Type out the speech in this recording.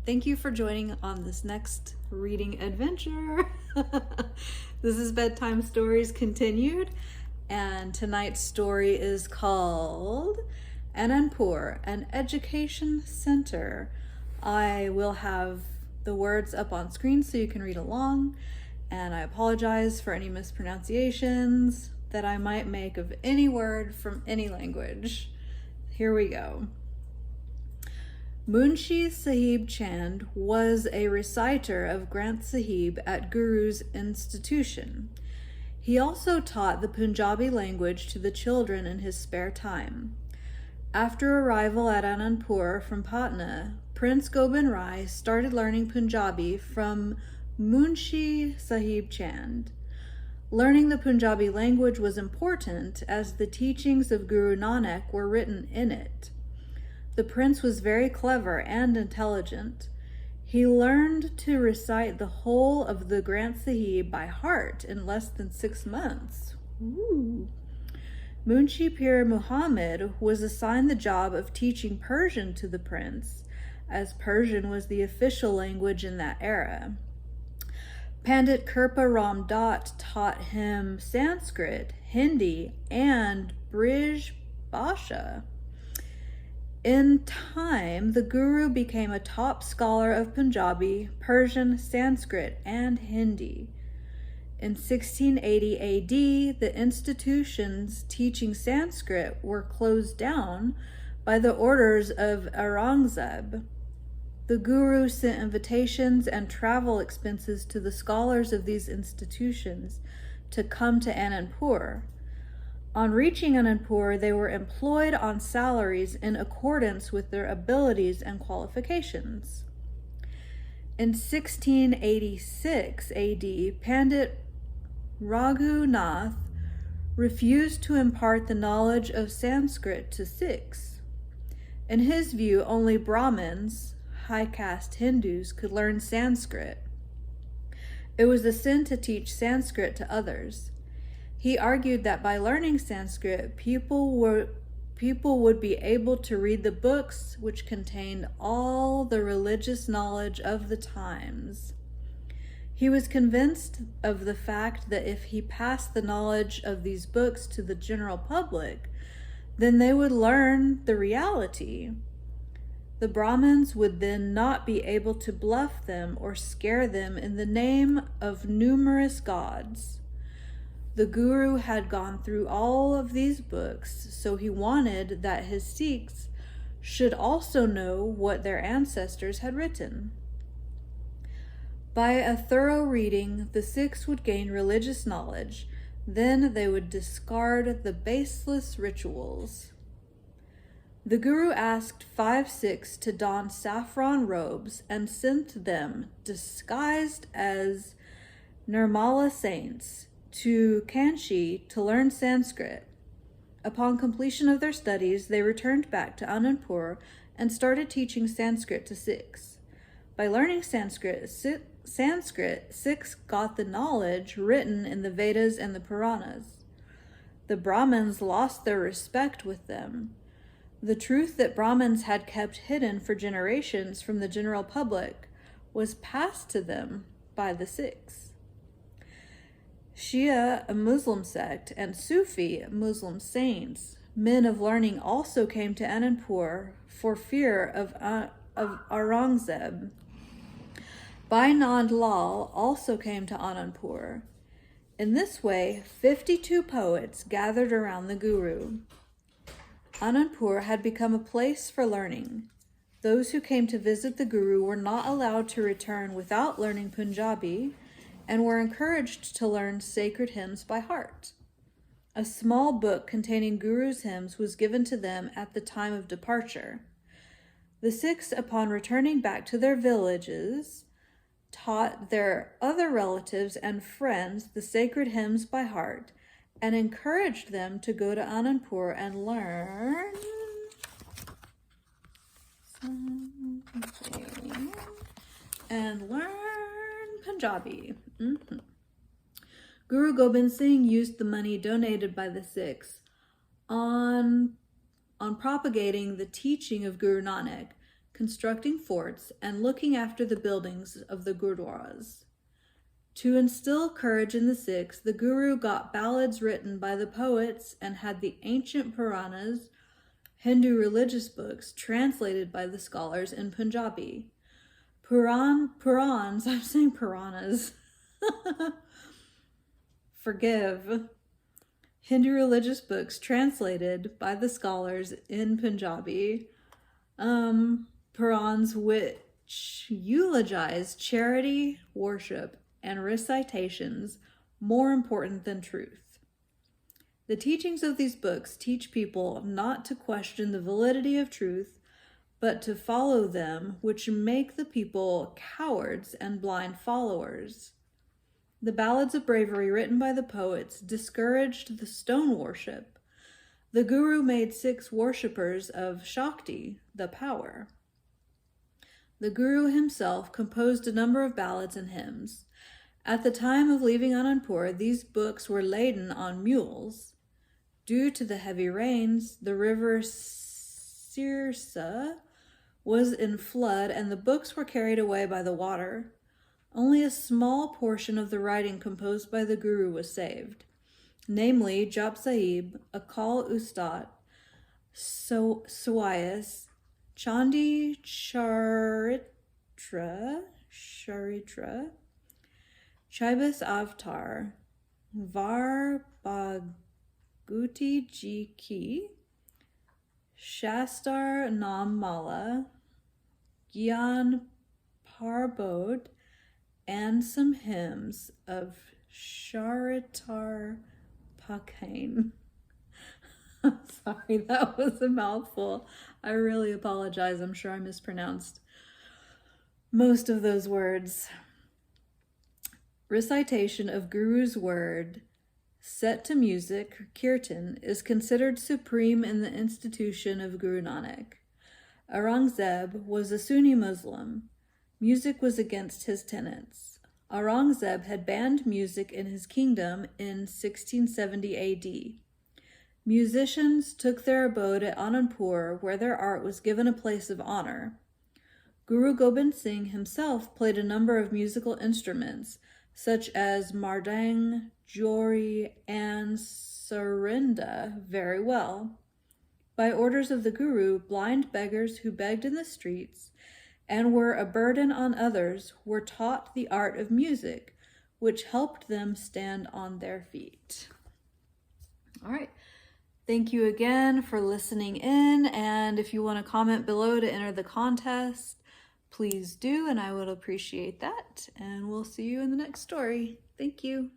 Thank you for joining on this next reading adventure. This is Bedtime Stories Continued, and tonight's story is called Anandpur, an Education Center. I will have the words up on screen so you can read along, and I apologize for any mispronunciations that I might make of any word from any language. Here we go. Munshi Sahib Chand was a reciter of Granth Sahib at Guru's institution. He also taught the Punjabi language to the children in his spare time. After arrival at Anandpur from Patna, Prince Gobind started learning Punjabi from Munshi Sahib Chand. Learning the Punjabi language was important as the teachings of Guru Nanak were written in it. The prince was very clever and intelligent. He learned to recite the whole of the Granth Sahib by heart in less than 6 months. Ooh. Munshi Pir Muhammad was assigned the job of teaching Persian to the prince, as Persian was the official language in that era. Pandit Kirpa Ram Dutt taught him Sanskrit, Hindi, and Brij Bhasha. In time, the Guru became a top scholar of Punjabi, Persian, Sanskrit, and Hindi. In 1680 AD, the institutions teaching Sanskrit were closed down by the orders of Aurangzeb. The Guru sent invitations and travel expenses to the scholars of these institutions to come to Anandpur. On reaching Anandpur, they were employed on salaries in accordance with their abilities and qualifications. In 1686 AD, Pandit Raghunath refused to impart the knowledge of Sanskrit to Sikhs. In his view, only Brahmins, high caste Hindus, could learn Sanskrit. It was a sin to teach Sanskrit to others. He argued that by learning Sanskrit, people would be able to read the books which contained all the religious knowledge of the times. He was convinced of the fact that if he passed the knowledge of these books to the general public, then they would learn the reality. The Brahmins would then not be able to bluff them or scare them in the name of numerous gods. The Guru had gone through all of these books, so he wanted that his Sikhs should also know what their ancestors had written. By a thorough reading, the Sikhs would gain religious knowledge. Then they would discard the baseless rituals. The Guru asked 5 Sikhs to don saffron robes and sent them, disguised as Nirmala saints, to Kanchi to learn Sanskrit. Upon completion of their studies, they returned back to Anandpur and started teaching Sanskrit to Sikhs. By learning Sanskrit, Sikhs got the knowledge written in the Vedas and the Puranas. The Brahmins lost their respect with them. The truth that Brahmins had kept hidden for generations from the general public was passed to them by the Sikhs. Shia, a Muslim sect, and Sufi, Muslim saints, men of learning, also came to Anandpur for fear of Aurangzeb. Bhai Nand Lal also came to Anandpur. In this way, 52 poets gathered around the Guru. Anandpur had become a place for learning. Those who came to visit the Guru were not allowed to return without learning Punjabi, and were encouraged to learn sacred hymns by heart. A small book containing Guru's hymns was given to them at the time of departure. The Sikhs, upon returning back to their villages, taught their other relatives and friends the sacred hymns by heart and encouraged them to go to Anandpur and learn Punjabi. Guru Gobind Singh used the money donated by the Sikhs on propagating the teaching of Guru Nanak constructing forts, and looking after the buildings of the gurdwaras. To instill courage in the Sikhs, the Guru got ballads written by the poets and had the ancient Puranas, Hindu religious books, translated by the scholars in Punjabi. Purans, I'm saying Puranas. Forgive. Hindu religious books translated by the scholars in Punjabi. Purans which eulogize charity, worship, and recitations more important than truth. The teachings of these books teach people not to question the validity of truth, but to follow them, which make the people cowards and blind followers. The ballads of bravery written by the poets discouraged the stone worship. The Guru made Sikhs worshippers of Shakti, the power. The Guru himself composed a number of ballads and hymns. At the time of leaving Anandpur, these books were laden on mules. Due to the heavy rains, the river Sirsa was in flood and the books were carried away by the water. Only a small portion of the writing composed by the Guru was saved, namely Jap Sahib, Akal Ustat, Sawais, Chandi Charitra, Chaibas Avtar, Var Bhaguti Ji Ki, Shastar Nam Mala, Gyan Parbod, and some hymns of Charitar Pakhain. Sorry, that was a mouthful. I really apologize. I'm sure I mispronounced most of those words. Recitation of Guru's word set to music, kirtan, is considered supreme in the institution of Guru Nanak. Aurangzeb was a Sunni Muslim. Music was against his tenets. Aurangzeb had banned music in his kingdom in 1670 AD. Musicians took their abode at Anandpur, where their art was given a place of honor. Guru Gobind Singh himself played a number of musical instruments, such as mardang, jori, and sarinda, very well. By orders of the Guru, blind beggars who begged in the streets and were a burden on others were taught the art of music, which helped them stand on their feet. All right. Thank you again for listening in, and if you want to comment below to enter the contest, please do, and I would appreciate that. And we'll see you in the next story. Thank you.